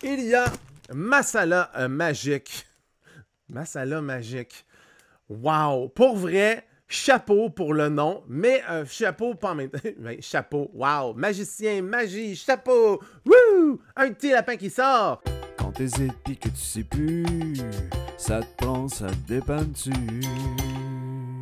Il y a Masala magique. Masala magique. Wow! Pour vrai, chapeau pour le nom, mais chapeau pas en même temps. Chapeau, wow! Magicien, magie, chapeau! Wouh! Un petit lapin qui sort! Quand t'hésites pis que tu sais plus, ça te prend, ça te dépanne-tu.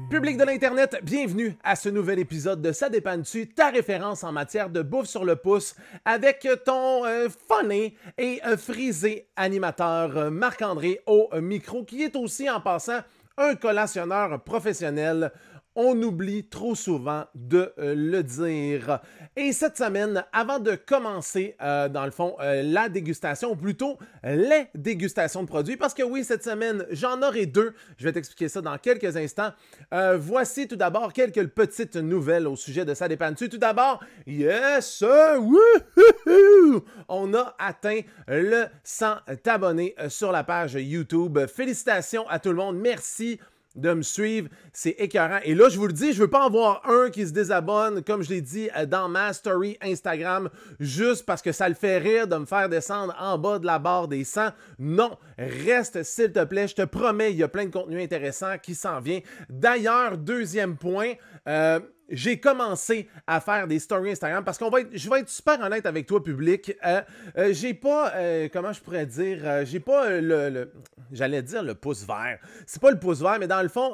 Public de l'Internet, bienvenue à ce nouvel épisode de Ça dépanne-tu, ta référence en matière de bouffe sur le pouce, avec ton funny et frisé animateur Marc-André au micro, qui est aussi en passant un collationneur professionnel. On oublie trop souvent de le dire. Et cette semaine, avant de commencer, dans le fond, la dégustation, ou plutôt les dégustations de produits, parce que oui, cette semaine, j'en aurai deux. Je vais t'expliquer ça dans quelques instants. Voici tout d'abord quelques petites nouvelles au sujet de Ça dépanne-tu. Tout d'abord, yes, wouhou! On a atteint le 100 abonnés sur la page YouTube. Félicitations à tout le monde. Merci de me suivre, c'est écœurant. Et là, je vous le dis, je veux pas en voir un qui se désabonne, comme je l'ai dit dans ma story Instagram, juste parce que ça le fait rire de me faire descendre en bas de la barre des 100. Non, reste s'il te plaît, je te promets, il y a plein de contenu intéressant qui s'en vient. D'ailleurs, deuxième point, j'ai commencé à faire des stories Instagram parce je vais être super honnête avec toi, public. J'ai pas, comment je pourrais dire, j'ai pas j'allais dire le pouce vert. C'est pas le pouce vert, mais dans le fond,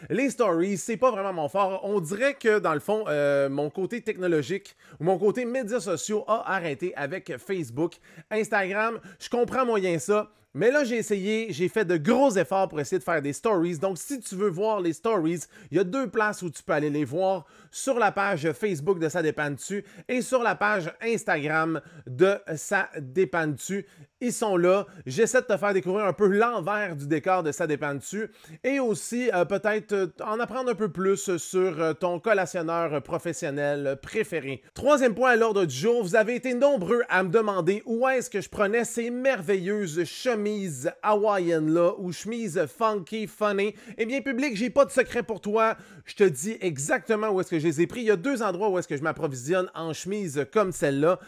les stories, c'est pas vraiment mon fort. On dirait que dans le fond, mon côté technologique ou mon côté médias sociaux a arrêté avec Facebook, Instagram. Je comprends moyen ça. Mais là, j'ai essayé, j'ai fait de gros efforts pour essayer de faire des stories. Donc, si tu veux voir les stories, il y a deux places où tu peux aller les voir. Sur la page Facebook de Ça dépanne-tu et sur la page Instagram de Ça dépanne-tu. Ils sont là. J'essaie de te faire découvrir un peu l'envers du décor de Ça dépanne-tu et aussi peut-être en apprendre un peu plus sur ton collationneur professionnel préféré. Troisième point à l'ordre du jour, vous avez été nombreux à me demander où est-ce que je prenais ces merveilleuses chemises hawaïennes-là ou chemises funky, funny. Eh bien, public, j'ai pas de secret pour toi. Je te dis exactement où est-ce que je les ai pris. Il y a deux endroits où est-ce que je m'approvisionne en chemises comme celle-là.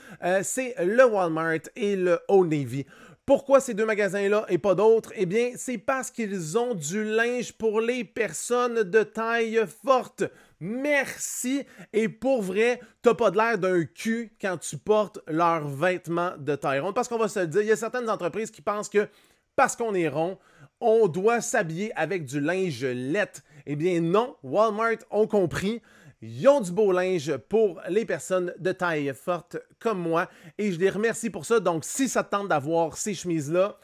C'est le Walmart et le Old Navy. Pourquoi ces deux magasins-là et pas d'autres? Eh bien, c'est parce qu'ils ont du linge pour les personnes de taille forte. Merci! Et pour vrai, t'as pas de l'air d'un cul quand tu portes leurs vêtements de taille ronde. Parce qu'on va se le dire, il y a certaines entreprises qui pensent que parce qu'on est rond, on doit s'habiller avec du linge laid. Eh bien non, Walmart ont compris. Ils ont du beau linge pour les personnes de taille forte comme moi et je les remercie pour ça. Donc, si ça te tente d'avoir ces chemises-là,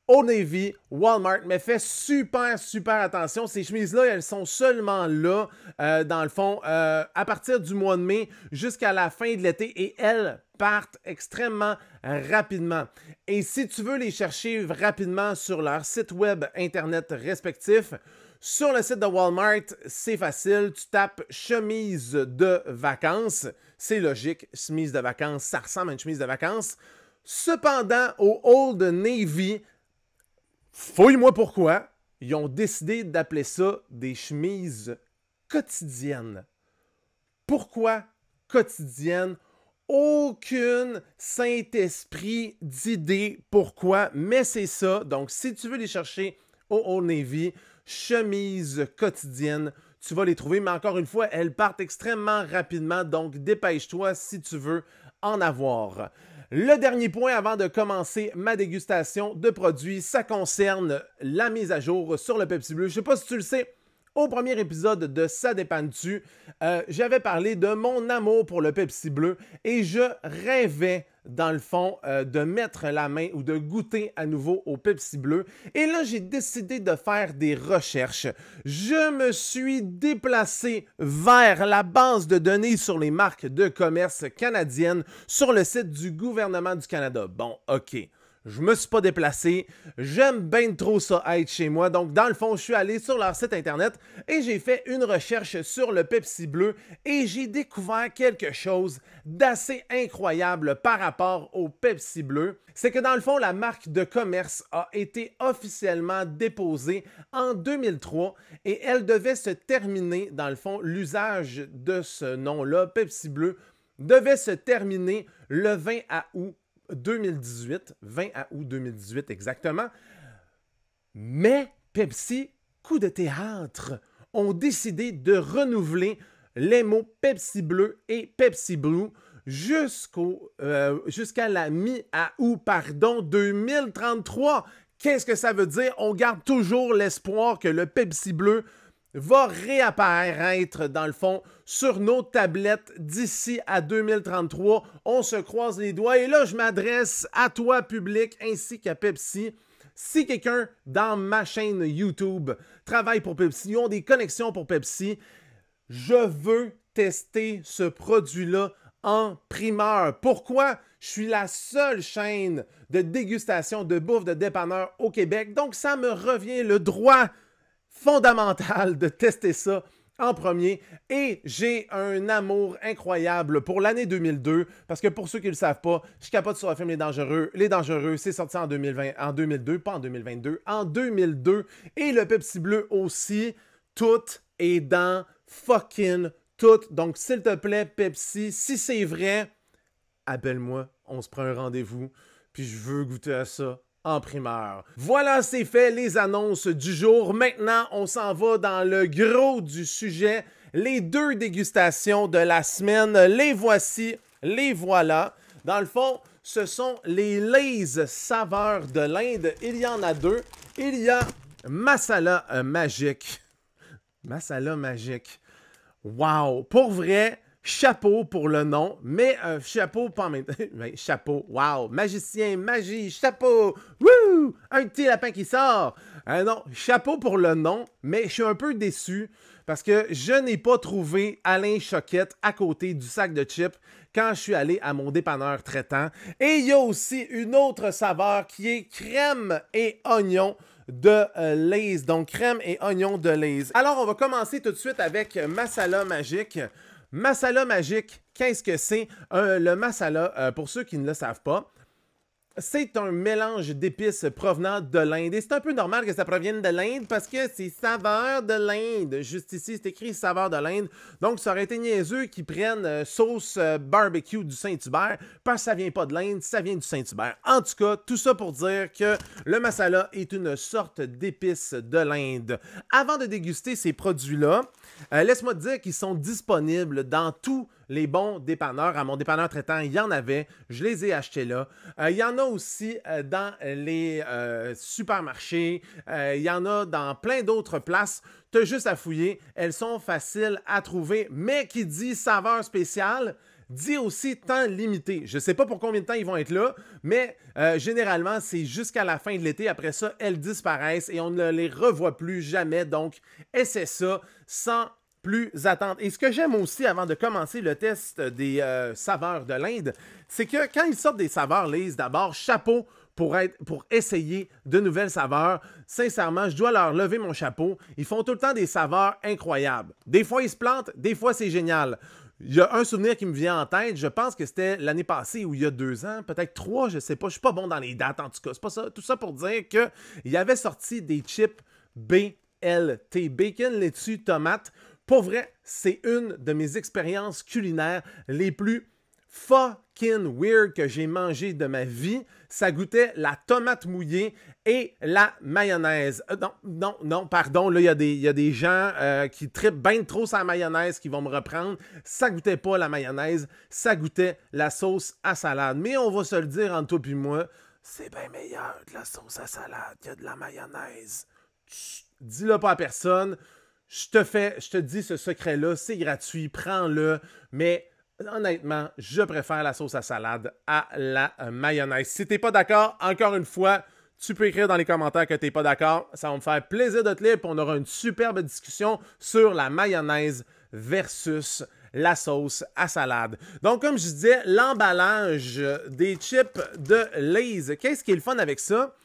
Old Navy, Walmart, mais fais super attention. Ces chemises-là, elles sont seulement là, dans le fond, à partir du mois de mai jusqu'à la fin de l'été et elles partent extrêmement rapidement. Et si tu veux les chercher rapidement sur leur site web internet respectif, sur le site de Walmart, c'est facile. Tu tapes chemise de vacances. C'est logique, chemise de vacances, ça ressemble à une chemise de vacances. Cependant, au Old Navy, fouille-moi pourquoi, ils ont décidé d'appeler ça des chemises quotidiennes. Pourquoi quotidiennes? Aucune Saint-Esprit d'idée pourquoi, mais c'est ça. Donc, si tu veux les chercher au Old Navy, chemises quotidiennes, tu vas les trouver, mais encore une fois, elles partent extrêmement rapidement, donc dépêche-toi si tu veux en avoir. Le dernier point avant de commencer ma dégustation de produits, ça concerne la mise à jour sur le Pepsi Bleu. Je ne sais pas si tu le sais, au premier épisode de Ça dépanne-tu, j'avais parlé de mon amour pour le Pepsi Bleu et je rêvais, dans le fond, de mettre la main ou de goûter à nouveau au Pepsi Bleu. Et là, j'ai décidé de faire des recherches. Je me suis déplacé vers la base de données sur les marques de commerce canadiennes sur le site du gouvernement du Canada. Bon, OK. Je me suis pas déplacé, j'aime bien trop ça être chez moi, donc dans le fond, je suis allé sur leur site internet et j'ai fait une recherche sur le Pepsi Bleu et j'ai découvert quelque chose d'assez incroyable par rapport au Pepsi Bleu. C'est que dans le fond, la marque de commerce a été officiellement déposée en 2003 et elle devait se terminer, dans le fond, l'usage de ce nom-là, Pepsi Bleu, devait se terminer le 20 août 2018, 20 août 2018 exactement. Mais Pepsi, coup de théâtre, ont décidé de renouveler les mots Pepsi Bleu et Pepsi Blue jusqu'à la mi-août, 2033. Qu'est-ce que ça veut dire? On garde toujours l'espoir que le Pepsi Bleu va réapparaître, dans le fond, sur nos tablettes d'ici à 2033. On se croise les doigts. Et là, je m'adresse à toi, public, ainsi qu'à Pepsi. Si quelqu'un dans ma chaîne YouTube travaille pour Pepsi, ont des connexions pour Pepsi, je veux tester ce produit-là en primeur. Pourquoi? Je suis la seule chaîne de dégustation de bouffe de dépanneur au Québec, donc ça me revient le droit fondamental de tester ça en premier. Et j'ai un amour incroyable pour l'année 2002, parce que pour ceux qui ne le savent pas, je capote sur le film Les Dangereux. Les Dangereux, c'est sorti en 2002, pas en 2022, en 2002. Et le Pepsi Bleu aussi, tout est dans fucking tout. Donc, s'il te plaît, Pepsi, si c'est vrai, appelle-moi, on se prend un rendez-vous, puis je veux goûter à ça en primeur. Voilà, c'est fait, les annonces du jour. Maintenant, on s'en va dans le gros du sujet. Les 2 dégustations de la semaine, les voici, les voilà. Dans le fond, ce sont les Lay's saveurs de l'Inde. Il y en a 2. Il y a Masala Magique. Masala Magique. Wow! Pour vrai, chapeau pour le nom, mais chapeau pas en même temps. Chapeau, wow! Magicien, magie, chapeau! Wouh! Un petit lapin qui sort! Non, chapeau pour le nom, mais je suis un peu déçu parce que je n'ai pas trouvé Alain Choquette à côté du sac de chips quand je suis allé à mon dépanneur traitant. Et il y a aussi une autre saveur qui est crème et oignon de Lay's. Donc, crème et oignon de Lay's. Alors, on va commencer tout de suite avec Masala Magique. Masala Magique, qu'est-ce que c'est? Le masala, pour ceux qui ne le savent pas, c'est un mélange d'épices provenant de l'Inde. Et c'est un peu normal que ça provienne de l'Inde parce que c'est saveur de l'Inde. Juste ici, c'est écrit saveur de l'Inde. Donc, ça aurait été niaiseux qu'ils prennent sauce barbecue du Saint-Hubert parce que ça vient pas de l'Inde, ça vient du Saint-Hubert. En tout cas, tout ça pour dire que le masala est une sorte d'épice de l'Inde. Avant de déguster ces produits-là, laisse-moi te dire qu'ils sont disponibles dans tous les bons dépanneurs. À mon dépanneur traitant, il y en avait. Je les ai achetés là. Il y en a aussi dans les supermarchés. Il y en a dans plein d'autres places. Tu as juste à fouiller. Elles sont faciles à trouver. Mais qui dit saveur spéciale, dit aussi temps limité. Je ne sais pas pour combien de temps ils vont être là, mais généralement, c'est jusqu'à la fin de l'été. Après ça, elles disparaissent et on ne les revoit plus jamais. Donc, essaie ça sans plus attendre. Et ce que j'aime aussi avant de commencer le test des saveurs de l'Inde, c'est que quand ils sortent des saveurs Lay's, d'abord, chapeau pour essayer de nouvelles saveurs. Sincèrement, je dois leur lever mon chapeau. Ils font tout le temps des saveurs incroyables. Des fois, ils se plantent, des fois, c'est génial. Il y a un souvenir qui me vient en tête, je pense que c'était l'année passée ou il y a 2 ans, peut-être 3, je sais pas, je suis pas bon dans les dates en tout cas. C'est pas ça. Tout ça pour dire qu'il avait sorti des chips BLT, bacon, laitue, tomate. Pour vrai, c'est une de mes expériences culinaires les plus fucking weird que j'ai mangé de ma vie. Ça goûtait la tomate mouillée et la mayonnaise. Non, pardon, là, il y a des gens qui trippent bien trop sur la mayonnaise qui vont me reprendre. Ça goûtait pas la mayonnaise, ça goûtait la sauce à salade. Mais on va se le dire entre toi et moi, c'est bien meilleur de la sauce à salade que de la mayonnaise. Dis-le pas à personne. Je te dis ce secret-là, c'est gratuit, prends-le, mais honnêtement, je préfère la sauce à salade à la mayonnaise. Si t'es pas d'accord, encore une fois, tu peux écrire dans les commentaires que t'es pas d'accord. Ça va me faire plaisir de te lire, puis on aura une superbe discussion sur la mayonnaise versus la sauce à salade. Donc, comme je disais, l'emballage des chips de Lay's, qu'est-ce qui est le fun avec ça?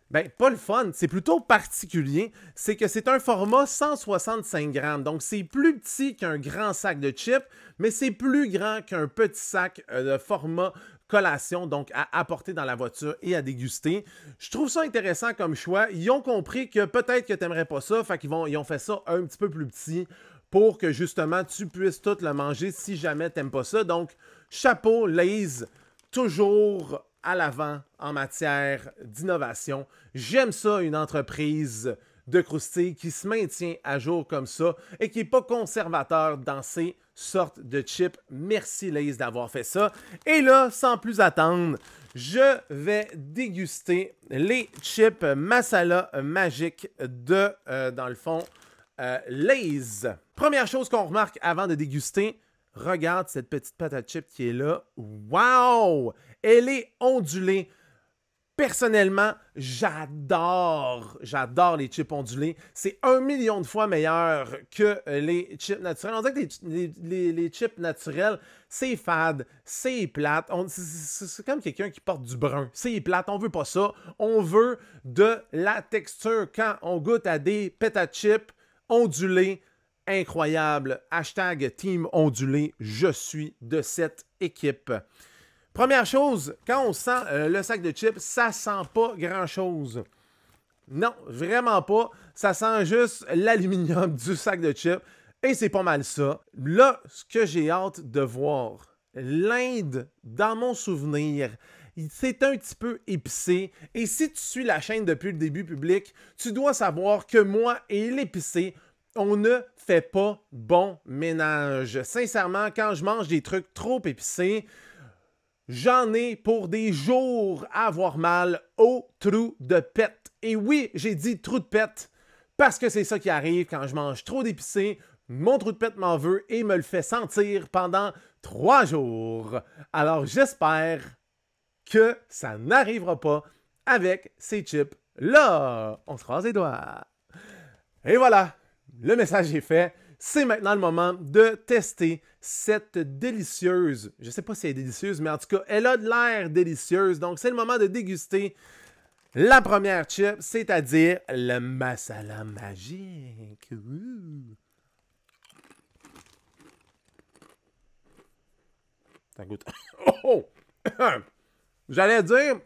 Ben, pas le fun, c'est plutôt particulier. C'est que c'est un format 165 grammes. Donc, c'est plus petit qu'un grand sac de chips, mais c'est plus grand qu'un petit sac de format collation, donc à apporter dans la voiture et à déguster. Je trouve ça intéressant comme choix. Ils ont compris que peut-être que tu n'aimerais pas ça, fait qu'ils ont fait ça un petit peu plus petit pour que justement tu puisses tout le manger si jamais tu n'aimes pas ça. Donc, chapeau, Lay's, toujours à l'avant en matière d'innovation. J'aime ça, une entreprise de croustilles qui se maintient à jour comme ça et qui n'est pas conservateur dans ces sortes de chips. Merci Lay's d'avoir fait ça. Et là, sans plus attendre, je vais déguster les chips masala magiques de, dans le fond, Lay's. Première chose qu'on remarque avant de déguster, regarde cette petite patate chip qui est là. Wow! Elle est ondulée. Personnellement, j'adore les chips ondulés. C'est 1 000 000 de fois meilleur que les chips naturels. On dirait que les chips naturels, c'est fade, c'est plate. C'est comme quelqu'un qui porte du brun. C'est plate, on veut pas ça. On veut de la texture. Quand on goûte à des patates chips ondulés, incroyable. Hashtag Team Ondulé, je suis de cette équipe. Première chose, quand on sent le sac de chips, ça sent pas grand-chose. Non, vraiment pas. Ça sent juste l'aluminium du sac de chips. Et c'est pas mal ça. Là, ce que j'ai hâte de voir, l'Inde, dans mon souvenir, c'est un petit peu épicé. Et si tu suis la chaîne depuis le début public, tu dois savoir que moi et l'épicé, on ne fait pas bon ménage. Sincèrement, quand je mange des trucs trop épicés, j'en ai pour des jours à avoir mal au trou de pète. Et oui, j'ai dit trou de pète parce que c'est ça qui arrive quand je mange trop d'épicé. Mon trou de pète m'en veut et me le fait sentir pendant 3 jours. Alors j'espère que ça n'arrivera pas avec ces chips-là. On se croise les doigts. Et voilà, le message est fait. C'est maintenant le moment de tester cette délicieuse, je ne sais pas si elle est délicieuse, mais en tout cas, elle a de l'air délicieuse. Donc, c'est le moment de déguster la première chip, c'est-à-dire le masala magique. Ouh. Ça goûte... Oh! J'allais dire,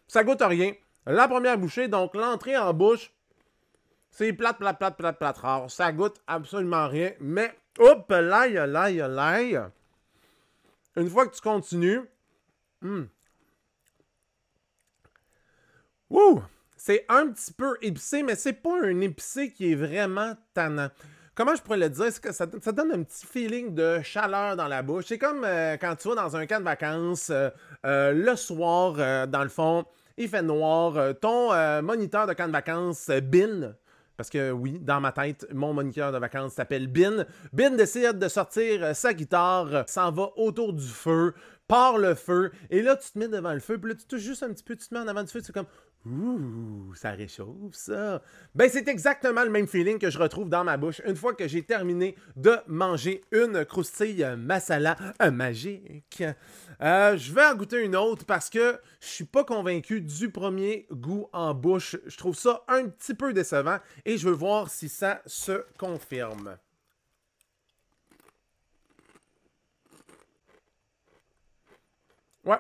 ça goûte rien. La première bouchée, donc l'entrée en bouche, c'est plate, rare. Ça goûte absolument rien. Mais, hop, l'ail. Une fois que tu continues, c'est un petit peu épicé, mais c'est pas un épicé qui est vraiment tannant. Comment je pourrais le dire? C'est que ça donne un petit feeling de chaleur dans la bouche. C'est comme quand tu vas dans un camp de vacances, le soir, dans le fond, il fait noir. Ton moniteur de camp de vacances, Bin, parce que oui, dans ma tête, mon moniteur de vacances s'appelle Bin. Bin décide de sortir sa guitare, s'en va autour du feu, part le feu, et là, tu te mets devant le feu, puis là, tu touches juste un petit peu, tu te mets en avant du feu, tu fais comme « Ouh, ça réchauffe, ça! » Ben, c'est exactement le même feeling que je retrouve dans ma bouche une fois que j'ai terminé de manger une croustille masala magique. Je vais en goûter une autre parce que je suis pas convaincu du premier goût en bouche. Je trouve ça un petit peu décevant et je veux voir si ça se confirme. Ouais.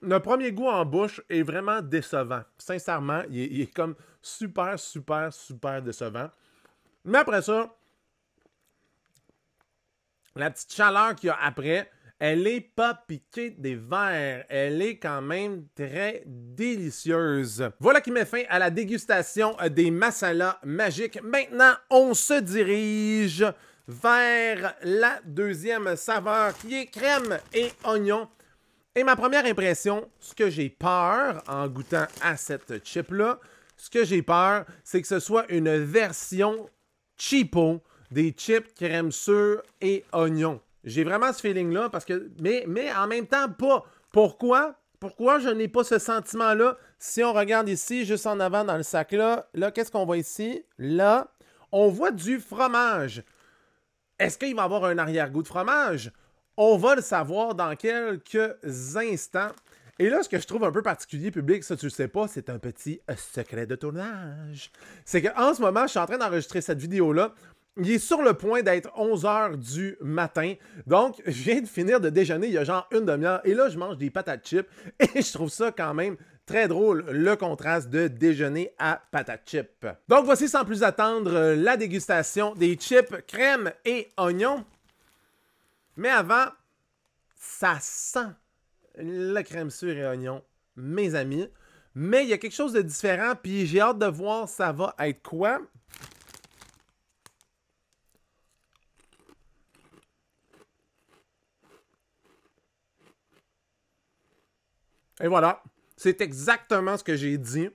Le premier goût en bouche est vraiment décevant. Sincèrement, il est comme super décevant. Mais après ça, la petite chaleur qu'il y a après, elle n'est pas piquée des verres. Elle est quand même très délicieuse. Voilà qui met fin à la dégustation des masalas magiques. Maintenant, on se dirige vers la deuxième saveur qui est crème et oignon. Et ma première impression, ce que j'ai peur en goûtant à cette chip-là, ce que j'ai peur, c'est que ce soit une version cheapo des chips crème sûre et oignon. J'ai vraiment ce feeling-là, parce que mais en même temps, pas. Pourquoi? Pourquoi je n'ai pas ce sentiment-là? Si on regarde ici, juste en avant dans le sac-là, là, qu'est-ce qu'on voit ici? Là, on voit du fromage. Est-ce qu'il va y avoir un arrière-goût de fromage? On va le savoir dans quelques instants. Et là, ce que je trouve un peu particulier, public, ça tu le sais pas, c'est un petit secret de tournage. C'est qu'en ce moment, je suis en train d'enregistrer cette vidéo-là. Il est sur le point d'être 11h du matin. Donc, je viens de finir de déjeuner il y a genre une demi-heure. Et là, je mange des patates chips. Et je trouve ça quand même très drôle, le contraste de déjeuner à patates chips. Donc, voici sans plus attendre la dégustation des chips crème et oignon. Mais avant, ça sent la crème sure et oignon, mes amis. Mais il y a quelque chose de différent, puis j'ai hâte de voir ça va être quoi. Et voilà, c'est exactement ce que j'ai dit.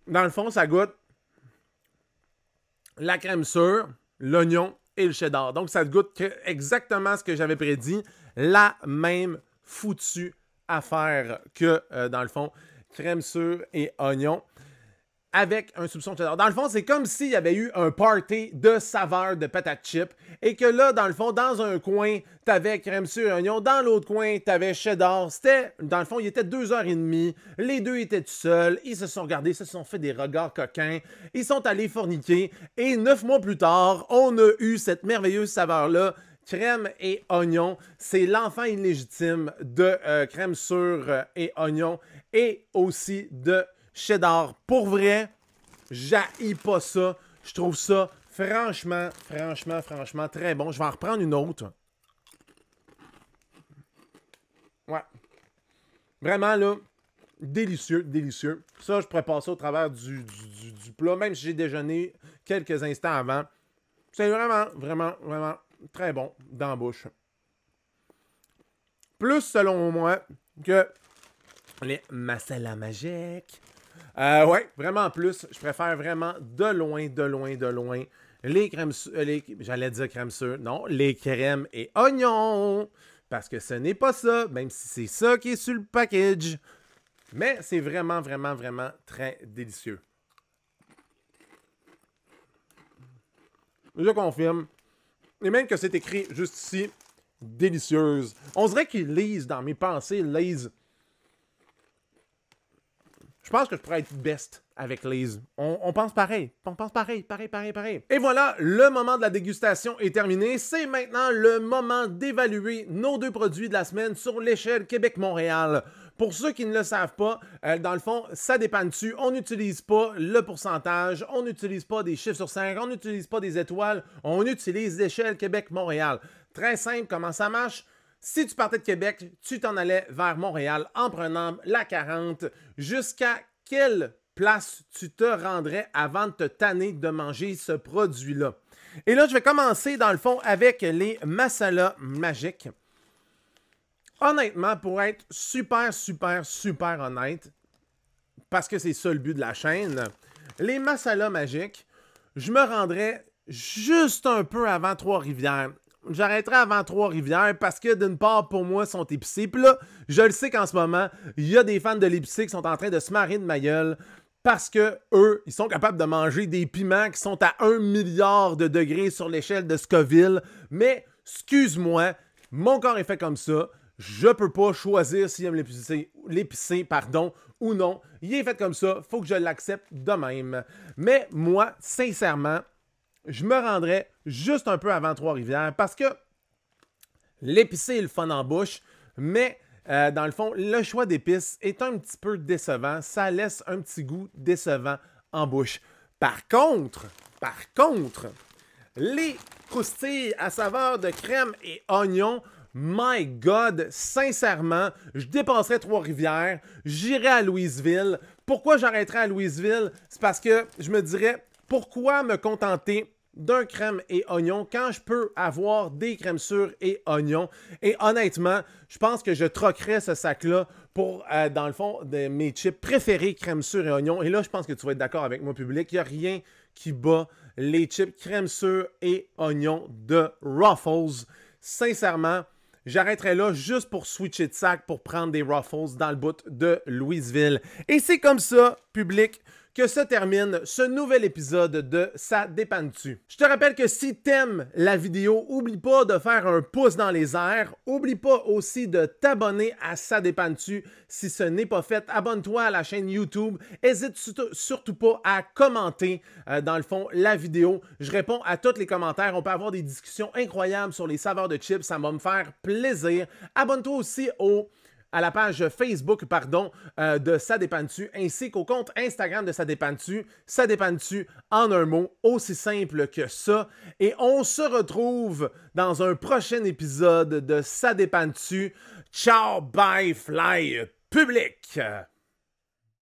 Dans le fond, ça goûte la crème sure, l'oignon et le cheddar. Donc, ça goûte exactement ce que j'avais prédit. La même foutue affaire que, dans le fond, crème sure et oignon avec un soupçon de cheddar. Dans le fond, c'est comme s'il y avait eu un party de saveurs de patates chips et que là, dans le fond, dans un coin, t'avais crème sure et oignon, dans l'autre coin, t'avais cheddar. C'était, dans le fond, il était 2h30, les deux étaient tout seuls, ils se sont regardés, ils se sont fait des regards coquins, ils sont allés forniquer et 9 mois plus tard, on a eu cette merveilleuse saveur-là, crème et oignon. C'est l'enfant illégitime de crème sure et oignon et aussi de cheddar. Pour vrai, j'haïs pas ça. Je trouve ça franchement très bon. Je vais en reprendre une autre. Ouais. Vraiment, là, délicieux, délicieux. Ça, je pourrais passer au travers du plat, même si j'ai déjeuné quelques instants avant. C'est vraiment très bon dans la bouche. Plus, selon moi, que les masala magiques. Ouais, vraiment plus. Je préfère vraiment de loin les crèmes, j'allais dire crème sure, non, les crèmes et oignons. Parce que ce n'est pas ça, même si c'est ça qui est sur le package. Mais c'est vraiment très délicieux. Je confirme. Et même que c'est écrit juste ici, délicieuse. On dirait qu'ils lisent dans mes pensées, ils lisent. Je pense que je pourrais être best avec Lay's. On pense pareil. On pense pareil. Et voilà, le moment de la dégustation est terminé. C'est maintenant le moment d'évaluer nos deux produits de la semaine sur l'échelle Québec-Montréal. Pour ceux qui ne le savent pas, dans le fond, ça dépend dessus. On n'utilise pas le pourcentage, on n'utilise pas des chiffres sur 5, on n'utilise pas des étoiles, on utilise l'échelle Québec-Montréal. Très simple, comment ça marche? Si tu partais de Québec, tu t'en allais vers Montréal en prenant la 40. Jusqu'à quelle place tu te rendrais avant de te tanner de manger ce produit-là? Et là, je vais commencer dans le fond avec les masala magiques. Honnêtement, pour être super honnête, parce que c'est ça le but de la chaîne, les masala magiques, je me rendrais juste un peu avant Trois-Rivières. J'arrêterai avant Trois-Rivières parce que d'une part, pour moi, ils sont épicés. Puis là, je le sais qu'en ce moment, il y a des fans de l'épicé qui sont en train de se marrer de ma gueule parce que eux, ils sont capables de manger des piments qui sont à 1 milliard de degrés sur l'échelle de Scoville. Mais, excuse-moi, mon corps est fait comme ça. Je peux pas choisir s'il aime l'épicé, ou non. Il est fait comme ça, faut que je l'accepte de même. Mais moi, sincèrement, je me rendrais juste un peu avant Trois-Rivières parce que l'épicé est le fun en bouche, mais dans le fond, le choix d'épices est un petit peu décevant. Ça laisse un petit goût décevant en bouche. Par contre, les croustilles à saveur de crème et oignon, my God, sincèrement, je dépasserais Trois-Rivières, j'irais à Louisville. Pourquoi j'arrêterais à Louisville? C'est parce que je me dirais, pourquoi me contenter d'un crème et oignon quand je peux avoir des crèmes sure et oignons? Et honnêtement, je pense que je troquerais ce sac-là pour, dans le fond, de mes chips préférés crème sure et oignon. Et là, je pense que tu vas être d'accord avec moi, public. Il n'y a rien qui bat les chips crème sure et oignon de Ruffles. Sincèrement, j'arrêterai là juste pour switcher de sac pour prendre des Ruffles dans le bout de Louisville. Et c'est comme ça, public, que se termine ce nouvel épisode de Ça dépanne-tu. Je te rappelle que si t'aimes la vidéo, oublie pas de faire un pouce dans les airs. Oublie pas aussi de t'abonner à Ça dépanne-tu. Si ce n'est pas fait, abonne-toi à la chaîne YouTube. N'hésite surtout pas à commenter, dans le fond, la vidéo. Je réponds à tous les commentaires. On peut avoir des discussions incroyables sur les saveurs de chips. Ça va me faire plaisir. Abonne-toi aussi à la page Facebook, de Ça dépanne-tu, ainsi qu'au compte Instagram de Ça dépanne-tu. Ça dépanne-tu en un mot, aussi simple que ça. Et on se retrouve dans un prochain épisode de Ça dépanne-tu. Ciao, bye, fly, public!